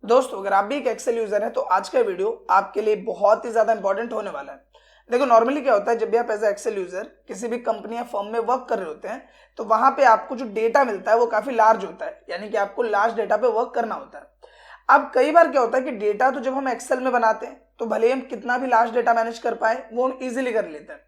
दोस्तों अगर आप भी एक एक्सेल यूजर हैं तो आज का वीडियो आपके लिए बहुत ही ज्यादा इंपॉर्टेंट होने वाला है। देखो नॉर्मली क्या होता है, जब भी आप एज ए एक्सेल यूजर किसी भी कंपनी या फर्म में वर्क कर रहे होते हैं तो वहां पे आपको जो डेटा मिलता है वो काफी लार्ज होता है, यानी कि आपको लार्ज डेटा पे वर्क करना होता है। अब कई बार क्या होता है कि डेटा तो जब हम एक्सेल में बनाते हैं तो भले ही हम कितना भी लार्ज डेटा मैनेज कर पाए वो हम इजिली कर लेते हैं,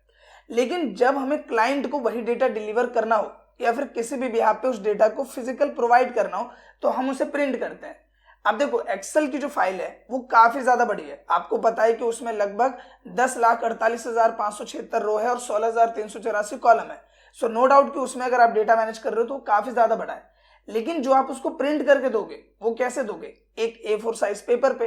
लेकिन जब हमें क्लाइंट को वही डेटा डिलीवर करना हो या फिर किसी भी बिहाफ पे उस डेटा को फिजिकल प्रोवाइड करना हो तो हम उसे प्रिंट करते हैं। अब देखो एक्सेल की जो फाइल है वो काफी ज्यादा बड़ी है। आपको पता है कि उसमें लगभग 10,48,576 रो है और 16,384 कॉलम है। सो नो डाउट कि उसमें अगर आप डेटा मैनेज कर रहे हो तो काफी ज्यादा बड़ा है, लेकिन जो आप उसको प्रिंट करके दोगे वो कैसे दोगे? एक A4 साइज पेपर पे।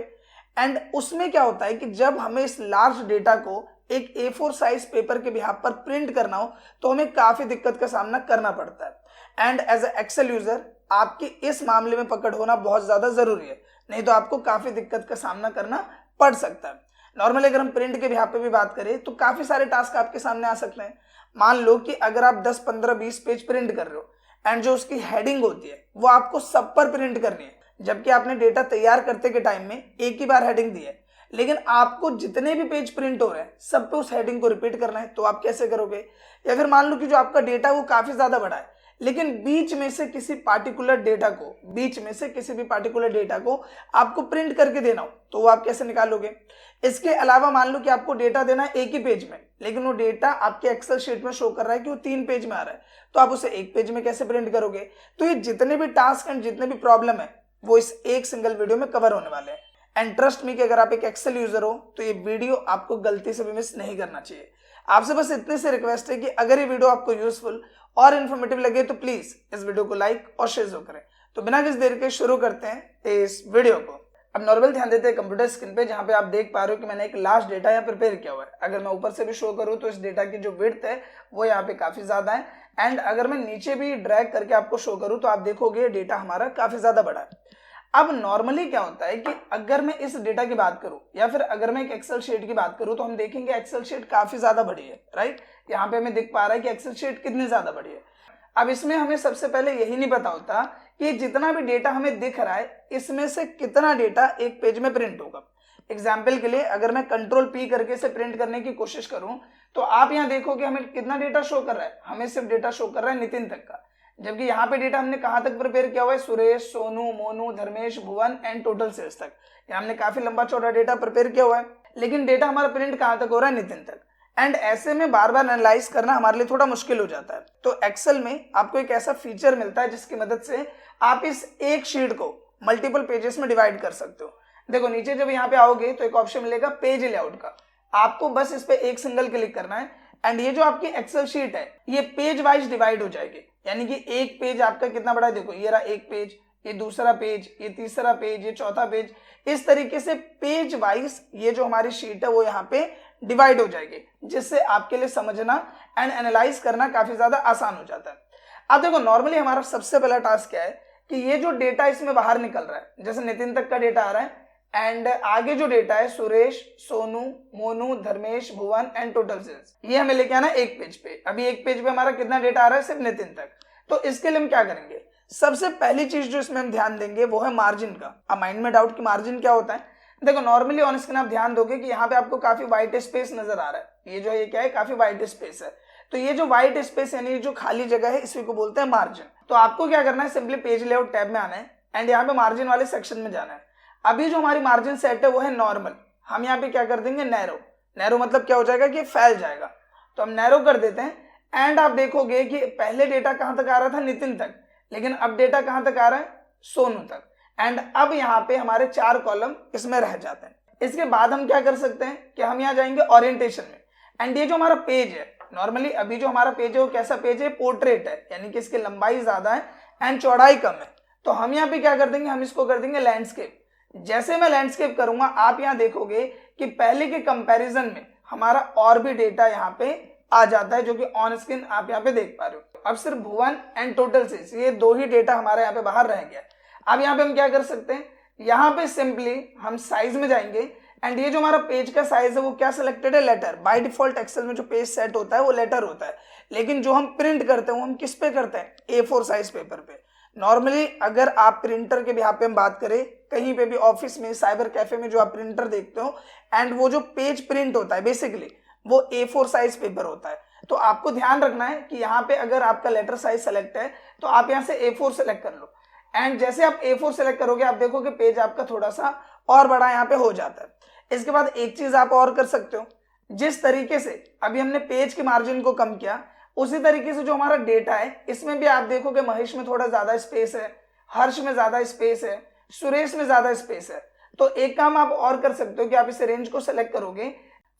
एंड उसमें क्या होता है कि जब हमें इस लार्ज डेटा को एक A4 साइज पेपर के बिहाफ पर प्रिंट करना हो तो हमें काफी दिक्कत का सामना करना पड़ता है। And as a Excel user आपकी इस मामले में पकड़ होना बहुत ज्यादा जरूरी है, नहीं तो आपको काफी दिक्कत का सामना करना पड़ सकता है। नॉर्मली अगर हम प्रिंट के बिहाफ पे भी बात करें तो काफी सारे टास्क आपके सामने आ सकते हैं। मान लो कि अगर आप 10, 15, 20 पेज प्रिंट कर रहे हो एंड जो उसकी हेडिंग होती है वो आपको सब पर प्रिंट करनी है, जबकि आपने डेटा तैयार करते के टाइम में एक ही बार हेडिंग दी है, लेकिन आपको जितने भी पेज प्रिंट हो रहे हैं सब पे उस हेडिंग को रिपीट करना है, तो आप कैसे करोगे? या फिर मान लो कि जो आपका डेटा वो काफी ज्यादा बड़ा है लेकिन बीच में से किसी भी पार्टिकुलर डेटा को आपको प्रिंट करके देना हो तो वो आप कैसे निकालोगे? इसके अलावा मान लो कि आपको डेटा देना है एक ही पेज में, लेकिन वो डेटा आपके एक्सेल शीट में शो कर रहा है कि वो 3 पेज में आ रहा है, तो आप उसे एक पेज में कैसे प्रिंट करोगे? तो ये जितने भी टास्क एंड जितने भी प्रॉब्लम है वो इस एक सिंगल वीडियो में कवर होने वाले हैं। एंड ट्रस्ट मी कि अगर आप एक एक्सेल यूजर हो तो ये वीडियो आपको गलती से भी मिस नहीं करना चाहिए। आपसे बस इतने से रिक्वेस्ट है कि अगर ये वीडियो आपको यूजफुल और इन्फॉर्मेटिव लगे तो प्लीज इस वीडियो को लाइक और शेयर जरूर करें। तो बिना किसी देर के शुरू करते हैं इस वीडियो को। अब नॉर्मल ध्यान देते हैं कंप्यूटर स्क्रीन पे, जहां पे आप देख पा रहे हो कि मैंने एक लार्ज डेटा यहाँ प्रिपेयर किया हुआ है। अगर मैं ऊपर से भी शो करूँ तो इस डेटा की जो विड्थ है वो यहाँ पे काफी ज्यादा है, एंड अगर मैं नीचे भी ड्रैग करके आपको शो करूँ तो आप देखोगे डेटा हमारा काफी ज्यादा बड़ा है। अब नॉर्मली क्या होता है कि अगर मैं इस डेटा की बात करूं या फिर अगर मैं एक एक्सेल शीट की बात करूं तो हम देखेंगे एक्सेल शीट काफी ज्यादा बड़ी है, राइट? यहाँ पे हमें दिख पा रहा है कि एक्सेल शीट कितनी ज्यादा बड़ी है। अब इसमें हमें सबसे पहले यही नहीं पता होता कि जितना भी डेटा हमें दिख रहा है इसमें से कितना डेटा एक पेज में प्रिंट होगा। एग्जाम्पल के लिए अगर मैं Ctrl+P करके इसे प्रिंट करने की कोशिश करूं तो आप यहाँ देखोगे हमें कितना डेटा शो कर रहा है। हमें सिर्फ डेटा शो कर रहा है नितिन तक का, जबकि यहाँ पे डेटा हमने कहाँ तक प्रिपेयर किया हुआ है? सुरेश, सोनू, मोनू, धर्मेश, भुवन एंड टोटल सेल्स तक। यहाँ हमने काफी लंबा चौड़ा डेटा प्रिपेयर किया हुआ है, लेकिन डेटा हमारा प्रिंट कहाँ तक हो रहा है? नितिन तक। एंड ऐसे में बार बार एनालाइज करना हमारे लिए थोड़ा मुश्किल हो जाता है। तो एक्सेल में आपको एक ऐसा फीचर मिलता है जिसकी मदद से आप इस एक शीट को मल्टीपल पेजेस में डिवाइड कर सकते हो। देखो नीचे जब यहाँ पे आओगे तो एक ऑप्शन मिलेगा पेज लेआउट का। आपको बस इस पे एक सिंगल क्लिक करना है एंड ये जो आपकी एक्सेल शीट है ये पेज वाइज डिवाइड हो जाएगी, यानी कि एक पेज आपका कितना बड़ा है? देखो ये रहा एक पेज, ये दूसरा पेज, ये तीसरा पेज, ये चौथा पेज। इस तरीके से पेज वाइज ये जो हमारी शीट है वो यहाँ पे डिवाइड हो जाएगी, जिससे आपके लिए समझना एंड एनालाइज करना काफी ज्यादा आसान हो जाता है। अब देखो नॉर्मली हमारा सबसे पहला टास्क क्या है कि ये जो डेटा इसमें बाहर निकल रहा है, जैसे नितिन तक का डेटा आ रहा है एंड आगे जो डेटा है सुरेश, सोनू, मोनू, धर्मेश, भुवन एंड टोटल सेल्स, ये हमें लेके आना एक पेज पे। अभी एक पेज पे हमारा कितना डेटा आ रहा है? सिर्फ नितिन तक। तो इसके लिए हम क्या करेंगे? सबसे पहली चीज जो इसमें हम ध्यान देंगे वो है मार्जिन का। अब माइंड में डाउट कि मार्जिन क्या होता है? देखो नॉर्मली ऑन स्क्रीन आप ध्यान दोगे कि यहाँ पे आपको काफी व्हाइट स्पेस नजर आ रहा है। ये जो ये क्या है? काफी व्हाइट स्पेस है। तो ये जो व्हाइट स्पेस यानी जो खाली जगह है इसी को बोलते हैं मार्जिन। तो आपको क्या करना है? सिंपली पेज लेआउट टैब में आना है एंड यहाँ पे मार्जिन वाले सेक्शन में जाना है। अभी जो हमारी मार्जिन सेट है वो है नॉर्मल। हम यहाँ पे क्या कर देंगे? नैरो। नैरो मतलब क्या हो जाएगा कि फैल जाएगा, तो हम नैरो कर देते हैं एंड आप देखोगे कि पहले डेटा कहां तक आ रहा था? नितिन तक, लेकिन अब डेटा कहां तक आ रहा है? सोनू तक। एंड अब यहाँ पे हमारे 4 कॉलम इसमें रह जाते हैं। इसके बाद हम क्या कर सकते हैं कि हम यहाँ जाएंगे ओरिएंटेशन में एंड ये जो हमारा पेज है, नॉर्मली अभी जो हमारा पेज है वो कैसा पेज है? पोर्ट्रेट है, यानी कि इसकी लंबाई ज्यादा है एंड चौड़ाई कम है। तो हम यहाँ पे क्या कर देंगे? हम इसको कर देंगे लैंडस्केप। जैसे मैं लैंडस्केप करूंगा आप यहाँ देखोगे कि पहले के कंपैरिजन में हमारा और भी डेटा यहाँ पे आ जाता है, जो कि ऑन स्क्रीन आप यहाँ पे देख पा रहे हो। अब सिर्फ भुवन एंड टोटल सेल्स ये 2 ही डेटा हमारे यहाँ पे बाहर रह गया। अब यहाँ पे हम क्या कर सकते हैं? यहाँ पे सिंपली हम साइज में जाएंगे एंड ये जो हमारा पेज का साइज है वो क्या सिलेक्टेड है? लेटर। बाय डिफॉल्ट एक्सेल में जो पेज सेट होता है वो लेटर होता है, लेकिन जो हम प्रिंट करते हैं वो हम किस पे करते हैं? A4 साइज पेपर पे। नॉर्मली अगर आप प्रिंटर के यहाँ पे हम बात करें, कहीं पे भी ऑफिस में, साइबर कैफे में जो आप प्रिंटर देखते हो, एंड वो जो पेज प्रिंट होता है बेसिकली वो A4 साइज पेपर होता है। तो आपको ध्यान रखना है कि यहाँ पे अगर आपका लेटर साइज सेलेक्ट है तो आप यहाँ से A4 सेलेक्ट कर लो, एंड जैसे आप A4 सेलेक्ट करोगे आप देखोगे पेज आपका थोड़ा सा और बड़ा यहाँ पे हो जाता है। इसके बाद एक चीज आप और कर सकते हो, जिस तरीके से अभी हमने पेज के मार्जिन को कम किया, उसी तरीके से जो हमारा डेटा है इसमें भी आप देखोगे महेश में थोड़ा ज्यादा स्पेस है, हर्ष में ज्यादा स्पेस है, सुरेश में ज्यादा स्पेस है। तो एक काम आप और कर सकते हो कि आप इस रेंज को सेलेक्ट करोगे,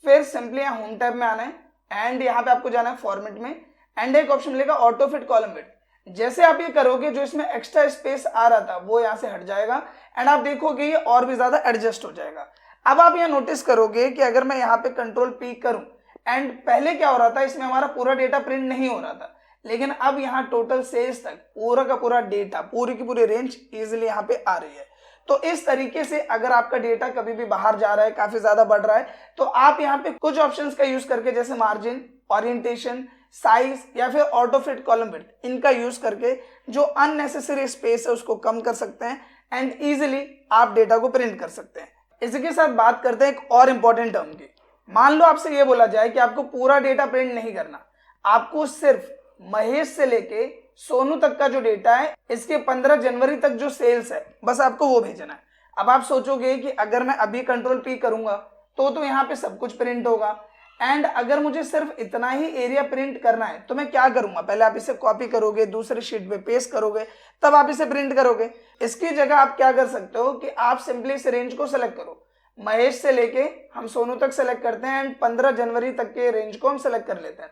फिर सिंपली यहाँ होम टैब में आना है एंड यहाँ पे आपको जाना है फॉर्मेट में, एंड एक ऑप्शन मिलेगा ऑटो फिट कॉलम फिट। जैसे आप ये करोगे जो इसमें एक्स्ट्रा स्पेस आ रहा था वो यहाँ से हट जाएगा एंड आप देखोगे ये और भी ज्यादा एडजस्ट हो जाएगा। अब आप यहाँ नोटिस करोगे कि अगर मैं यहाँ पे कंट्रोल P करूं, एंड पहले क्या हो रहा था, इसमें हमारा पूरा डेटा प्रिंट नहीं हो रहा था, लेकिन अब यहाँ टोटल सेल्स तक पूरा का पूरा डेटा, पूरी की पूरी रेंज इजिली यहाँ पे आ रही है। तो इस तरीके से अगर आपका डेटा कभी भी बाहर जा रहा है, काफी ज्यादा बढ़ रहा है, तो आप यहाँ पे कुछ ऑप्शंस का यूज करके, जैसे मार्जिन, ओरिएंटेशन, साइज या फिर ऑटो फिट कॉलम फिट, इनका यूज करके जो अननेसेसरी स्पेस है उसको कम कर सकते हैं एंड इजिली आप डेटा को प्रिंट कर सकते हैं। इसी के साथ बात करते हैं एक और इंपॉर्टेंट टर्म की। मान लो आपसे ये बोला जाए कि आपको पूरा डेटा प्रिंट नहीं करना, आपको सिर्फ महेश से लेके सोनू तक का जो डेटा है, इसके 15 जनवरी तक जो सेल्स है, बस आपको वो भेजना है। अब आप सोचोगे कि अगर मैं अभी कंट्रोल P करूंगा तो यहाँ पे सब कुछ प्रिंट होगा, एंड अगर मुझे सिर्फ इतना ही एरिया प्रिंट करना है तो मैं क्या करूंगा, पहले आप इसे कॉपी करोगे, दूसरे शीट पे पेस्ट करोगे, तब आप इसे प्रिंट करोगे। इसकी जगह आप क्या कर सकते हो कि आप सिंपली इस रेंज को सेलेक्ट करो, महेश से लेके हम सोनू तक सेलेक्ट करते हैं एंड 15 जनवरी तक के रेंज को हम सेलेक्ट कर लेते हैं।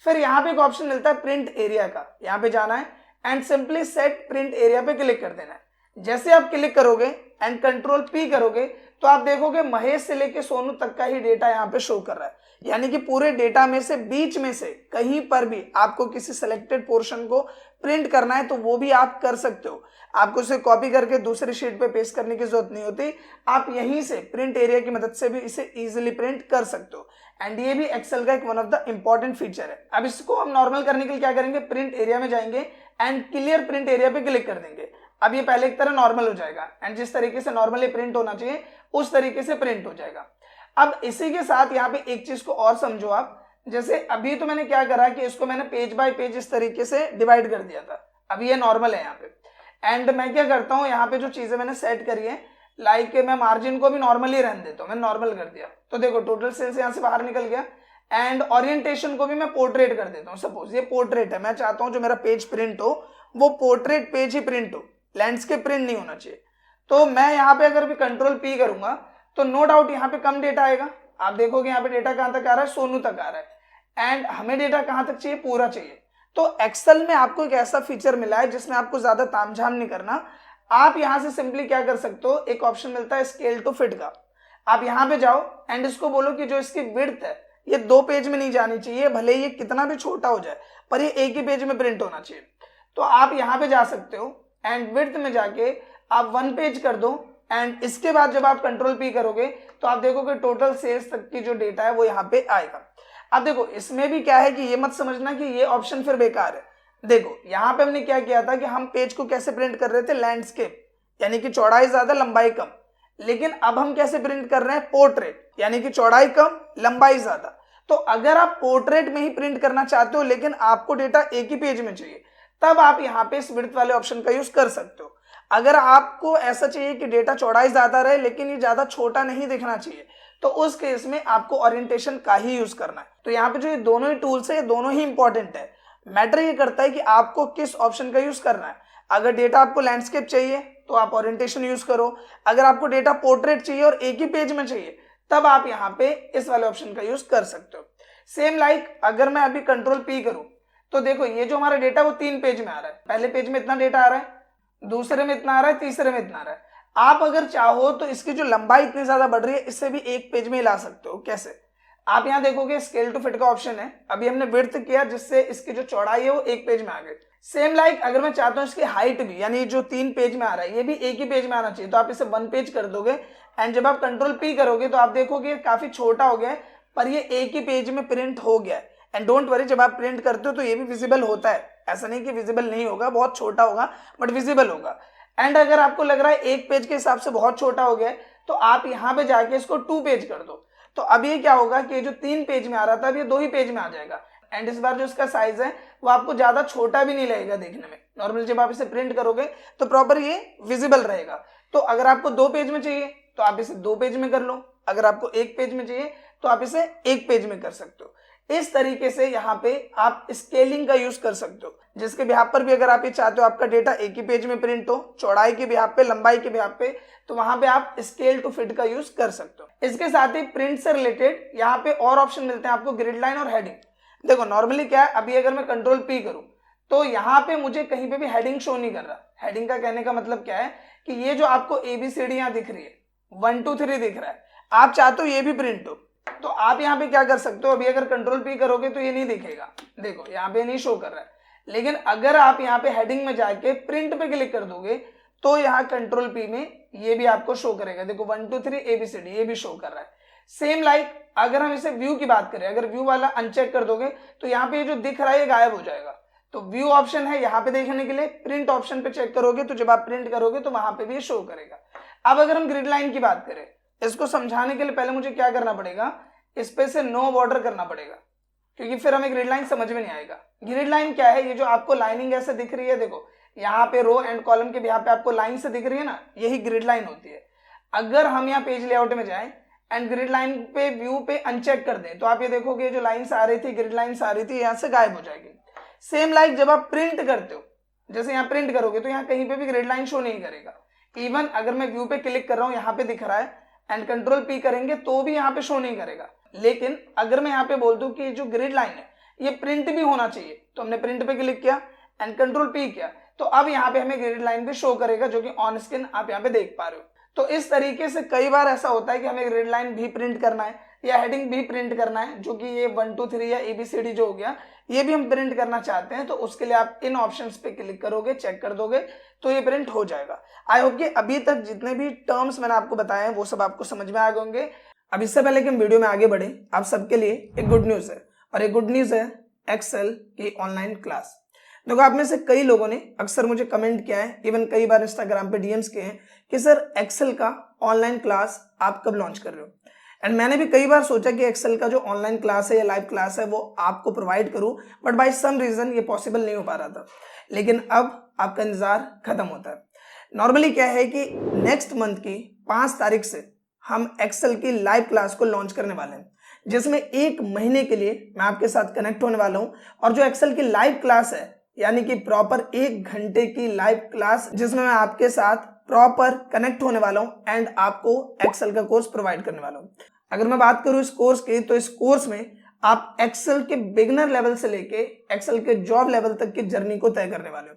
फिर यहाँ पे एक ऑप्शन मिलता है प्रिंट एरिया का, यहाँ पे जाना है and simply set print area पे क्लिक कर देना है। जैसे आप क्लिक करोगे एंड कंट्रोल P करोगे तो आप देखोगे महेश से लेके सोनू तक का ही डेटा यहाँ पे शो कर रहा है, यानी कि पूरे डेटा में से बीच में से कहीं पर भी आपको किसी सिलेक्टेड पोर्शन को प्रिंट करना है तो वो भी आप कर सकते हो। आपको उसे कॉपी करके दूसरी शीट पे पेस्ट करने की जरूरत नहीं होती, आप यहीं से प्रिंट एरिया की मदद से भी इसे इजीली प्रिंट कर सकते हो, एंड ये भी एक्सेल का एक one of the important feature है। अब इसको हम नॉर्मल करने के लिए क्या करेंगे, प्रिंट एरिया में जाएंगे एंड क्लियर प्रिंट एरिया पे क्लिक कर देंगे। अब ये पहले की तरह नॉर्मल हो जाएगा एंड जिस तरीके से नॉर्मली प्रिंट होना चाहिए उस तरीके से प्रिंट हो जाएगा। अब इसी के साथ यहाँ पे एक चीज को और समझो आप, जैसे अभी तो मैंने क्या करा कि इसको मैंने पेज बाय पेज इस तरीके से डिवाइड कर दिया था, अभी ये नॉर्मल है यहाँ पे, एंड मैं क्या करता हूँ यहाँ पे जो चीजें मैंने सेट करी है, लाइक मैं मार्जिन को भी नॉर्मली रहने देता हूँ, मैंने नॉर्मल कर दिया तो देखो टोटल सेल्स यहाँ से बाहर निकल गया, एंड ओरिएंटेशन को भी मैं पोर्ट्रेट कर देता हूँ। सपोज ये पोर्ट्रेट है, मैं चाहता हूँ जो मेरा पेज प्रिंट हो वो पोर्ट्रेट पेज ही प्रिंट हो, लैंडस्केप प्रिंट नहीं होना चाहिए। तो मैं यहाँ पे अगर भी कंट्रोल P करूंगा तो नो डाउट यहाँ पे कम डेटा आएगा, आप देखोगे यहाँ पे डेटा कहाँ तक आ रहा है, सोनू तक आ रहा है, एंड हमें डेटा कहाँ तक चाहिए, पूरा चाहिए। तो एक्सेल में आपको एक ऐसा फीचर मिला है जिसमें आपको ज्यादा तामझाम नहीं करना, आप यहाँ से सिंपली क्या कर सकते हो, एक ऑप्शन मिलता है स्केल टू फिट का, आप यहाँ पे जाओ एंड इसको बोलो कि जो इसकी विड्थ है ये 2 पेज में नहीं जानी चाहिए, भले ये कितना भी छोटा हो जाए पर ये एक ही पेज में प्रिंट होना चाहिए। तो आप यहाँ पे जा सकते हो एंड विड्थ में जाके आप 1 पेज कर दो, एंड इसके बाद जब आप कंट्रोल P करोगे तो आप देखोगे टोटल सेल्स तक की जो डेटा है वो यहाँ पे आएगा। अब देखो इसमें भी क्या है कि ये मत समझना कि ये ऑप्शन फिर बेकार है। देखो यहाँ पे हमने क्या किया था कि हम पेज को कैसे प्रिंट कर रहे थे, लैंडस्केप, यानी कि चौड़ाई ज्यादा लंबाई कम, लेकिन अब हम कैसे प्रिंट कर रहे हैं, पोर्ट्रेट, यानी कि चौड़ाई कम लंबाई ज्यादा। तो अगर आप पोर्ट्रेट में ही प्रिंट करना चाहते हो लेकिन आपको डेटा एक ही पेज में चाहिए, तब आप यहाँ पे इस विड्थ वाले ऑप्शन का यूज कर सकते हो। अगर आपको ऐसा चाहिए कि डेटा चौड़ाई ज्यादा रहे लेकिन ये ज्यादा छोटा नहीं दिखना चाहिए, तो उस केस में आपको ओरिएंटेशन का ही यूज करना है। तो यहाँ पे जो ये दोनों ही टूल्स है ये दोनों ही इंपॉर्टेंट है, मैटर ये करता है कि आपको किस ऑप्शन का यूज करना है। अगर डेटा आपको लैंडस्केप चाहिए तो आप ओरिएंटेशन यूज करो, अगर आपको डेटा पोर्ट्रेट चाहिए और एक ही पेज में चाहिए तब आप यहाँ पे इस वाले ऑप्शन का यूज कर सकते हो। सेम लाइक अगर मैं अभी कंट्रोल P करूं तो देखो ये जो हमारा डेटा वो 3 पेज में आ रहा है, पहले पेज में इतना डेटा आ रहा है, दूसरे में इतना आ रहा है, तीसरे में इतना आ रहा है। आप अगर चाहो तो इसकी जो लंबाई इतनी ज्यादा बढ़ रही है इससे भी एक पेज में ला सकते हो। कैसे, आप यहाँ देखोगे स्केल टू फिट का ऑप्शन है, अभी हमने विड्थ किया जिससे इसकी जो चौड़ाई है वो एक पेज में आ गई। सेम लाइक अगर मैं चाहता हूँ इसकी हाइट भी, यानी जो 3 पेज में आ रहा है ये भी एक ही पेज में आना चाहिए, तो आप इसे 1 पेज कर दोगे, एंड जब आप कंट्रोल P करोगे तो आप देखोगे काफी छोटा हो गया है पर ये एक ही पेज में प्रिंट हो गया है। एंड डोंट वरी, जब आप प्रिंट करते हो तो ये भी विजिबल होता है, ऐसा नहीं कि विजिबल नहीं होगा, बहुत छोटा होगा बट विजिबल होगा। एंड अगर आपको लग रहा है एक पेज के हिसाब से बहुत छोटा हो गया है तो आप यहाँ पे जाके इसको 2 पेज कर दो। तो अब ये क्या होगा कि ये जो 3 पेज में आ रहा था अब ये 2 ही पेज में आ जाएगा। एंड इस बार जो इसका साइज है वो आपको ज्यादा छोटा भी नहीं लगेगा देखने में। नॉर्मली जब आप इसे प्रिंट करोगे तो प्रॉपर ये विजिबल रहेगा। तो अगर आपको 2 पेज में चाहिए तो आप इसे 2 पेज में कर लो, अगर आपको 1 पेज में चाहिए तो आप इसे 1 पेज में कर सकते हो। इस तरीके से यहाँ पे आप स्केलिंग का यूज कर सकते हो, जिसके बिहाफ पर भी अगर आप ये चाहते हो आपका डेटा एक ही पेज में प्रिंट हो, चौड़ाई के बिहाफ पे, लंबाई के बिहाफ पे, तो वहां पे आप स्केल टू फिट का यूज कर सकते हो। इसके साथ ही प्रिंट से रिलेटेड यहाँ पे और ऑप्शन मिलते हैं आपको, ग्रिड लाइन और हेडिंग। देखो नॉर्मली क्या है, अभी अगर मैं कंट्रोल पी करूं तो यहाँ पे मुझे कहीं पे भी हेडिंग शो नहीं कर रहा। हेडिंग का कहने का मतलब क्या है कि ये जो आपको ABCD यहाँ दिख रही है, 1 2 3 दिख रहा है, आप चाहते हो ये भी प्रिंट हो तो आप यहाँ पे क्या कर सकते हो, अभी अगर कंट्रोल पी करोगे तो ये नहीं दिखेगा, देखो यहाँ पे नहीं शो कर रहा है। लेकिन अगर आप यहाँ पे हेडिंग में जाके प्रिंट पे क्लिक कर दोगे तो यहाँ कंट्रोल पी में ये भी आपको शो करेगा। देखो 1 2 3 ABCD ये भी शो कर रहा है। सेम लाइक अगर हम इसे व्यू की बात करें, अगर व्यू वाला अनचेक कर दोगे तो यहाँ पे ये जो दिख रहा है ये गायब हो जाएगा। तो व्यू ऑप्शन है यहाँ पे देखने के लिए, प्रिंट ऑप्शन पे चेक करोगे तो जब आप प्रिंट करोगे तो वहां पे भी शो करेगा। अब अगर हम ग्रिड लाइन की बात करें, इसको समझाने के लिए पहले मुझे क्या करना पड़ेगा, इस पे से नो बॉर्डर करना पड़ेगा, क्योंकि फिर हमें ग्रिड लाइन समझ में नहीं आएगा। ग्रिड लाइन क्या है, ये जो आपको लाइनिंग ऐसे दिख रही है, देखो यहाँ पे रो एंड कॉलम के यहाँ पे आपको लाइन से दिख रही है ना, यही ग्रिड लाइन होती है। अगर हम यहाँ पेज लेआउट में जाएं एंड ग्रिड लाइन पे व्यू पे अनचेक कर दें तो आप ये देखोगे जो लाइन्स आ रही थी, ग्रिड लाइन्स आ रही थी, यहाँ से गायब हो जाएगी। सेम लाइक जब आप प्रिंट करते हो, जैसे यहाँ प्रिंट करोगे तो यहाँ कहीं पे भी ग्रिड लाइन शो नहीं करेगा। इवन अगर मैं व्यू पे क्लिक कर रहा हूँ, यहाँ पे दिख रहा है एंड कंट्रोल पी करेंगे तो भी यहाँ पे शो नहीं करेगा। लेकिन अगर मैं यहाँ पे बोल दूं कि जो ग्रिड लाइन है ये प्रिंट भी होना चाहिए, तो हमने प्रिंट पे क्लिक किया एंड कंट्रोल पी किया तो अब यहाँ पे हमें ग्रिड लाइन भी शो करेगा, जो कि ऑन स्क्रीन आप यहाँ पे देख पा रहे हो। तो इस तरीके से कई बार ऐसा होता है कि हमें ग्रिड लाइन भी प्रिंट करना है या हेडिंग भी प्रिंट करना है, जो कि ये 1 2 3 या ABCD जो हो गया ये भी हम प्रिंट करना चाहते हैं, तो उसके लिए आप इन ऑप्शंस पे क्लिक करोगे, चेक कर दोगे तो ये प्रिंट हो जाएगा। आई होप कि अभी तक जितने भी टर्म्स मैंने आपको बताए हैं वो सब आपको समझ में आ गए होंगे। अब इससे पहले कि हम वीडियो में आगे बढ़े, आप सबके लिए एक गुड न्यूज है, और एक गुड न्यूज है एक्सेल की ऑनलाइन क्लास। देखो आप में से कई लोगों ने अक्सर मुझे कमेंट किया है, इवन कई बार इंस्टाग्राम पे DMs किए हैं कि सर एक्सेल का ऑनलाइन क्लास आप कब लॉन्च कर रहे हो। एंड मैंने भी कई बार सोचा कि एक्सेल का जो ऑनलाइन क्लास है या लाइव क्लास है वो आपको प्रोवाइड करूं, बट बाय सम रीजन ये पॉसिबल नहीं हो पा रहा था। लेकिन अब आपका इंतजार खत्म होता है। नॉर्मली क्या है कि नेक्स्ट मंथ की 5 तारीख से हम एक्सेल की लाइव क्लास को लॉन्च करने वाले हैं, जिसमें 1 महीने के लिए मैं आपके साथ कनेक्ट होने वाला हूं। और जो एक्सेल की लाइव क्लास है, यानी कि प्रॉपर 1 घंटे की लाइव क्लास, जिसमें मैं आपके साथ प्रॉपर कनेक्ट होने वाला हूं एंड आपको एक्सेल का कोर्स प्रोवाइड करने वाला हूं। अगर मैं बात करूं इस कोर्स की, तो इस कोर्स में आप एक्सेल के बिगिनर लेवल से लेके एक्सेल के जॉब लेवल तक की जर्नी को तय करने वाले हो।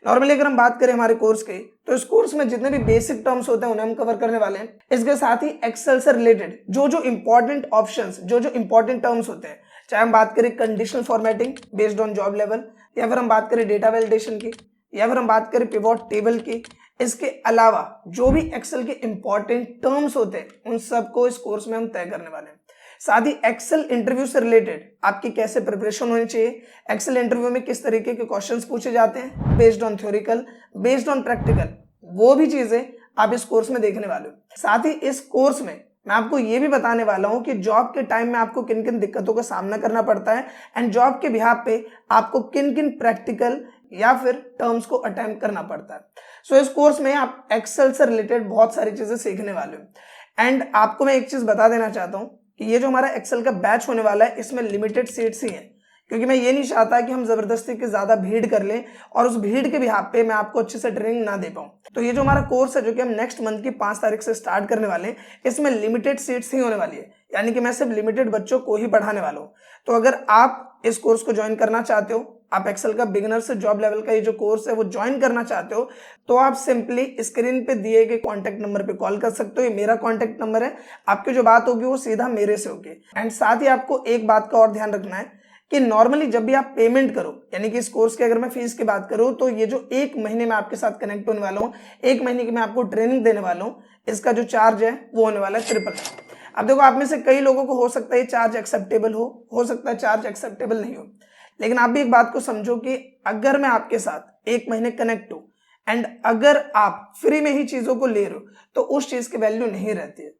नॉर्मली अगर हम बात करें हमारे कोर्स की, तो इस कोर्स में जितने भी बेसिक टर्म्स होते हैं उन्हें हम कवर करने वाले हैं। इसके साथ ही एक्सेल से रिलेटेड जो जो इंपॉर्टेंट ऑप्शंस, जो जो इंपॉर्टेंट टर्म्स होते हैं, चाहे हम बात करें conditional formatting based on job level, या फिर हम बात करें डेटा वैलिडेशन की, या फिर हम बात करें पिवोट टेबल की, इसके अलावा जो भी एक्सेल के इंपॉर्टेंट टर्म्स होते हैं उन सबको इस कोर्स में हम तय करने वाले हैं। साथ ही एक्सेल इंटरव्यू से रिलेटेड आपकी कैसे प्रिपरेशन होनी चाहिए, एक्सेल इंटरव्यू में किस तरीके के क्वेश्चंस पूछे जाते हैं based on theoretical, based on practical, वो भी चीजें आप इस कोर्स में देखने वाले हो। साथ ही इस कोर्स में मैं आपको ये भी बताने वाला हूं कि जॉब के टाइम में आपको किन किन दिक्कतों का सामना करना पड़ता है एंड जॉब के बिहाफ पे आपको किन किन प्रैक्टिकल या फिर टर्म्स को अटेम्प्ट करना पड़ता है। सो इस कोर्स में आप एक्सेल से रिलेटेड बहुत सारी चीजें सीखने वाले हो। एंड आपको मैं एक चीज बता देना चाहता हूं कि ये जो हमारा एक्सेल का बैच होने वाला है, इसमें लिमिटेड सीट्स ही हैं, क्योंकि मैं ये नहीं चाहता कि हम जबरदस्ती के ज्यादा भीड़ कर लें और उस भीड़ के बिहाफ पे मैं आपको अच्छे से ट्रेनिंग ना दे पाऊं। तो ये जो हमारा कोर्स है, जो कि हम नेक्स्ट मंथ की 5 तारीख से स्टार्ट करने वाले हैं, इसमें लिमिटेड सीट्स ही होने वाली है, यानी कि मैं सिर्फ लिमिटेड बच्चों को ही पढ़ाने वाला हूँ। तो अगर आप इस कोर्स को ज्वाइन करना चाहते हो, आप एक्सेल का बिगिनर से जॉब लेवल का ये जो कोर्स है वो ज्वाइन करना चाहते हो, तो आप सिंपली स्क्रीन पे दिए गए कॉन्टैक्ट नंबर पे कॉल कर सकते हो। ये मेरा कॉन्टैक्ट नंबर है, आपकी जो बात होगी वो सीधा मेरे से होगी। एंड साथ ही आपको एक बात का और ध्यान रखना है कि नॉर्मली जब भी आप पेमेंट करो, यानी कि इस कोर्स की अगर मैं फीस की बात करूं, तो ये जो 1 महीने में आपके साथ कनेक्ट होने वाला हूं, 1 महीने की मैं आपको ट्रेनिंग देने वाला हूं, इसका जो चार्ज है वो होने वाला है 999। अब देखो आप में से कई लोगों को हो सकता है ये चार्ज एक्सेप्टेबल हो सकता है चार्ज एक्सेप्टेबल नहीं हो। लेकिन आप भी एक बात को समझो कि अगर मैं आपके साथ 1 महीने कनेक्ट हूं एंड अगर आप फ्री में ही चीजों को ले रहे हो तो उस चीज की वैल्यू नहीं रहती है।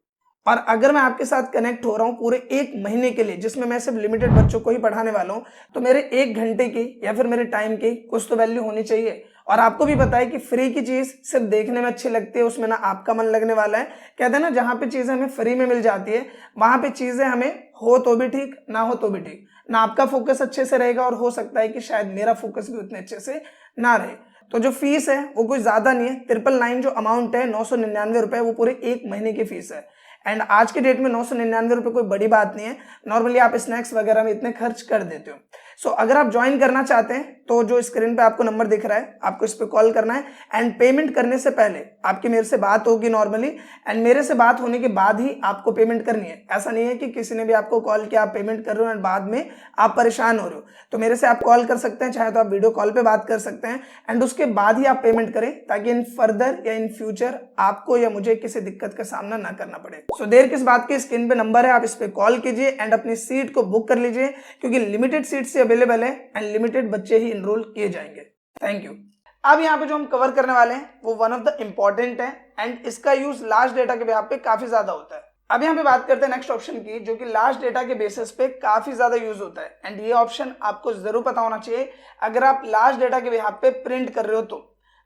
और अगर मैं आपके साथ कनेक्ट हो रहा हूं पूरे 1 महीने के लिए, जिसमें मैं सिर्फ लिमिटेड बच्चों को ही पढ़ाने वाला हूं, तो मेरे 1 घंटे की या फिर मेरे टाइम की कुछ तो वैल्यू होनी चाहिए। और आपको भी पता है कि फ्री की चीज सिर्फ देखने में अच्छी लगती है, उसमें ना आपका मन लगने वाला है। कहते हैं ना, जहां पे चीजें हमें फ्री में मिल जाती है वहां पे चीजें हमें हो तो भी ठीक, ना हो तो भी ठीक, ना आपका फोकस अच्छे से रहेगा और हो सकता है कि शायद मेरा फोकस भी उतने अच्छे से ना रहे। तो जो फीस है वो कोई ज्यादा नहीं है, 999 जो अमाउंट है 999 रुपए, वो पूरे 1 महीने की फीस है। एंड आज के डेट में 999 रुपए कोई बड़ी बात नहीं है, नॉर्मली आप स्नैक्स वगैरह में इतने खर्च कर देते हो। सो अगर आप ज्वाइन करना चाहते हैं तो जो स्क्रीन पे आपको नंबर दिख रहा है आपको इस पे कॉल करना है। एंड पेमेंट करने से पहले आपकी मेरे से बात होगी नॉर्मली, एंड मेरे से बात होने के बाद ही आपको पेमेंट करनी है। ऐसा नहीं है कि किसी ने भी आपको कॉल किया, आप पेमेंट कर रहे हो एंड बाद में आप परेशान हो रहे हो। तो मेरे से आप कॉल कर सकते हैं, चाहे तो आप वीडियो कॉल पे बात कर सकते हैं, एंड उसके बाद ही आप पेमेंट करें, ताकि इन फर्दर या इन फ्यूचर आपको या मुझे किसी दिक्कत का सामना ना करना पड़े। सो देर किस बात की, स्क्रीन पे नंबर है, आप इस पे कॉल कीजिए एंड अपनी सीट को बुक कर लीजिए, क्योंकि लिमिटेड सीट्स अवेलेबल है एंड लिमिटेड बच्चे ही इनरोल किए जाएंगे। Thank you. अब यहाँ पे जो हम कवर करने वाले हैं वो वन ऑफ द इंपॉर्टेंट है एंड इसका यूज लार्ज डेटा के बेसिस पे काफी ज्यादा होता है। अब यहाँ पे बात करते हैं नेक्स्ट ऑप्शन की, जो कि लार्ज डेटा के बेसिस पे काफी ज्यादा यूज होता है। एंड ये ऑप्शन आपको जरूर पता होना चाहिए अगर आप लार्ज डेटा के बेसिस पे प्रिंट कर रहे हो। तो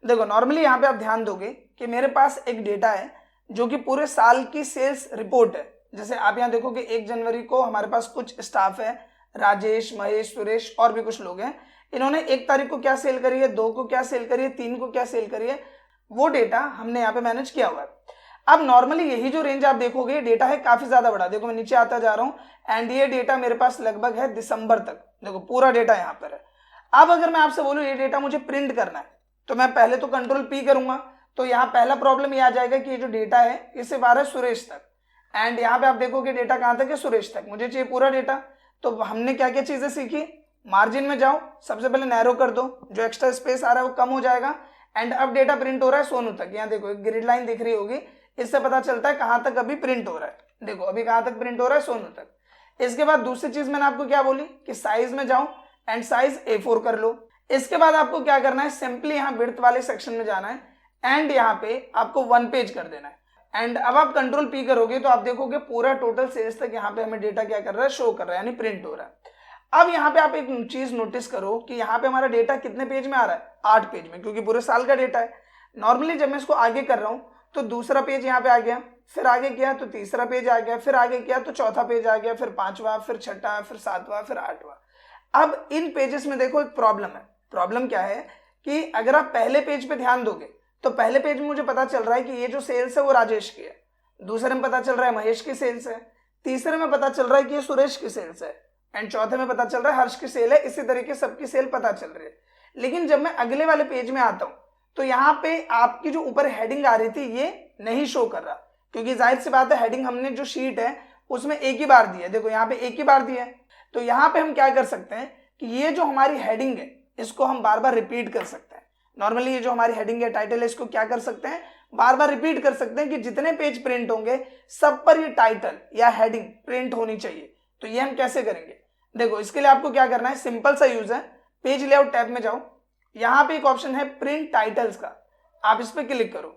देखो, नॉर्मली यहाँ पे आप ध्यान दोगे कि मेरे पास एक डेटा है जो कि पूरे साल की सेल्स रिपोर्ट है। जैसे आप यहाँ देखो कि 1 जनवरी को हमारे पास कुछ स्टाफ है, राजेश, महेश, सुरेश और भी कुछ लोग हैं। इन्होंने 1 तारीख को क्या सेल करी है, 2 को क्या सेल करी है, 3 को क्या सेल करी है, वो डेटा हमने यहाँ पे मैनेज किया हुआ है। अब नॉर्मली यही जो रेंज आप देखोगे, डेटा है काफी ज्यादा बड़ा। देखो मैं नीचे आता जा रहा हूँ एंड ये डेटा मेरे पास लगभग है दिसंबर तक। देखो पूरा डेटा यहाँ पर है। अब अगर मैं आपसे बोलूँ ये डेटा मुझे प्रिंट करना है, तो मैं पहले तो कंट्रोल P करूंगा। तो यहाँ पहला प्रॉब्लम ये आ जाएगा कि ये जो डेटा है ये सिर्फ आ रहा है सुरेश तक, एंड यहाँ पे आप देखोगे डेटा कहाँ तक है, सुरेश तक। मुझे चाहिए पूरा डेटा। तो हमने क्या क्या चीजें सीखी, मार्जिन में जाओ, सबसे पहले नैरो कर दो, जो एक्स्ट्रा स्पेस आ रहा है वो कम हो जाएगा। एंड अब डेटा प्रिंट हो रहा है सोनू तक। यहाँ देखो एक ग्रिड लाइन दिख रही होगी, इससे पता चलता है कहाँ तक अभी प्रिंट हो रहा है। देखो अभी कहाँ तक प्रिंट हो रहा है, सोनू तक। इसके बाद दूसरी चीज मैंने आपको क्या बोली कि साइज में जाओ एंड साइज A4 कर लो। इसके बाद आपको क्या करना है, सिंपली यहाँ विड्थ वाले सेक्शन में जाना है एंड यहाँ पे आपको 1 पेज कर देना है। एंड अब आप कंट्रोल P करोगे तो आप देखोगे पूरा टोटल सेल्स तक यहाँ पे हमें डेटा क्या कर रहा है, शो कर रहा है, यानी प्रिंट हो रहा है। अब यहाँ पे आप एक चीज नोटिस करो कि यहाँ पे हमारा डेटा कितने पेज में आ रहा है, 8 पेज में, क्योंकि पूरे साल का डेटा है। नॉर्मली जब मैं इसको आगे कर रहा हूँ तो दूसरा पेज यहाँ पे आ गया, फिर आगे किया तो तीसरा पेज आ गया, फिर आगे किया तो चौथा पेज आ गया, फिर 5वां, फिर 6वां, फिर 7वां, फिर 8वां। अब इन पेजेस में देखो एक प्रॉब्लम है। प्रॉब्लम क्या है कि अगर आप पहले पेज पे ध्यान दोगे तो पहले पेज में मुझे पता चल रहा है कि ये जो सेल्स है वो राजेश की है, दूसरे में पता चल रहा है महेश की सेल्स है, तीसरे में पता चल रहा है कि ये सुरेश की सेल्स है, एंड चौथे में पता चल रहा है हर्ष की सेल है। इसी तरीके सबकी सेल पता चल रही है। लेकिन जब मैं अगले वाले पेज में आता हूं तो यहाँ पे आपकी जो ऊपर हेडिंग आ रही थी ये नहीं शो कर रहा, क्योंकि जाहिर सी बात है हेडिंग हमने जो शीट है उसमें एक ही बार दी है। देखो यहाँ पे एक ही बार दिया है। तो यहाँ पे हम क्या कर सकते हैं कि ये जो हमारी हेडिंग है इसको हम बार बार रिपीट कर सकते हैं। नॉर्मली ये जो हमारी हेडिंग है, टाइटल है, इसको क्या कर सकते हैं, बार बार रिपीट कर सकते हैं कि जितने पेज प्रिंट होंगे सब पर ये टाइटल या हेडिंग प्रिंट होनी चाहिए। तो ये हम कैसे करेंगे, देखो इसके लिए आपको क्या करना है, सिंपल सा यूज है। पेज लेआउट टैब में जाओ, यहाँ पे एक ऑप्शन है प्रिंट टाइटल्स का, आप इस पे क्लिक करो।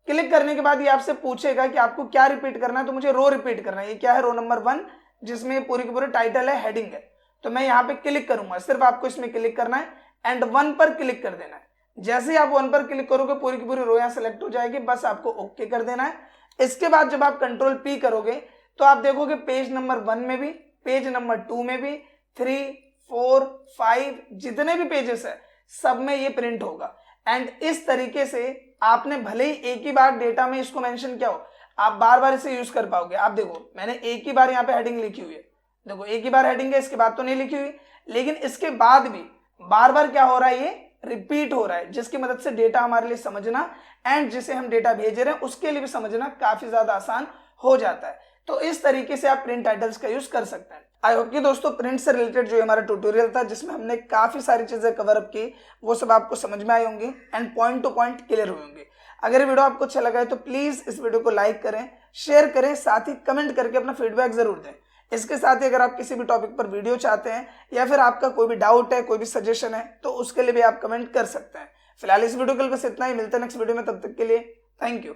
क्लिक करने के बाद ये आपसे पूछेगा कि आपको क्या रिपीट करना है। तो मुझे रो रिपीट करना है। ये क्या है, रो नंबर 1, जिसमें पूरी की पूरी टाइटल है, हेडिंग है। तो मैं यहाँ पे क्लिक करूंगा, सिर्फ आपको इसमें क्लिक करना है एंड 1 पर क्लिक कर देना है। जैसे ही आप 1 पर क्लिक करोगे पूरी की पूरी रो यहाँ सेलेक्ट हो जाएगी, बस आपको ओके कर देना है। इसके बाद जब आप कंट्रोल P करोगे तो आप देखोगे पेज नंबर 1 में भी, पेज नंबर 2 में भी, 3, 4, 5 जितने भी पेजेस है सब में ये प्रिंट होगा। एंड इस तरीके से आपने भले ही एक ही बार डेटा में इसको मेंशन किया हो, आप बार बार इसे यूज कर पाओगे। आप देखो मैंने एक ही बार यहाँ पे हेडिंग लिखी हुई है, देखो एक ही बार हेडिंग है, इसके बाद तो नहीं लिखी हुई, लेकिन इसके बाद भी बार बार क्या हो रहा है, ये रिपीट हो रहा है, जिसकी मदद से डेटा हमारे लिए समझना एंड जिसे हम डेटा भेज रहे हैं उसके लिए भी समझना काफी ज्यादा आसान हो जाता है। तो इस तरीके से आप प्रिंट टाइटल्स का यूज कर सकते हैं। आई होप कि दोस्तों प्रिंट से रिलेटेड जो हमारा ट्यूटोरियल था जिसमें हमने काफी सारी चीजें कवर अप की, वो सब आपको समझ में आई होंगी and point two point clear हुए होंगे। अगर ये वीडियो आपको अच्छा लगा है तो प्लीज इस वीडियो को लाइक करें, शेयर करें, साथ ही कमेंट करके अपना फीडबैक जरूर दें। इसके साथ ही अगर आप किसी भी टॉपिक पर वीडियो चाहते हैं या फिर आपका कोई भी डाउट है, कोई भी सजेशन है, तो उसके लिए भी आप कमेंट कर सकते हैं। फिलहाल इस वीडियो के लिए बस इतना ही, मिलते हैं नेक्स्ट वीडियो में, तब तक के लिए थैंक यू।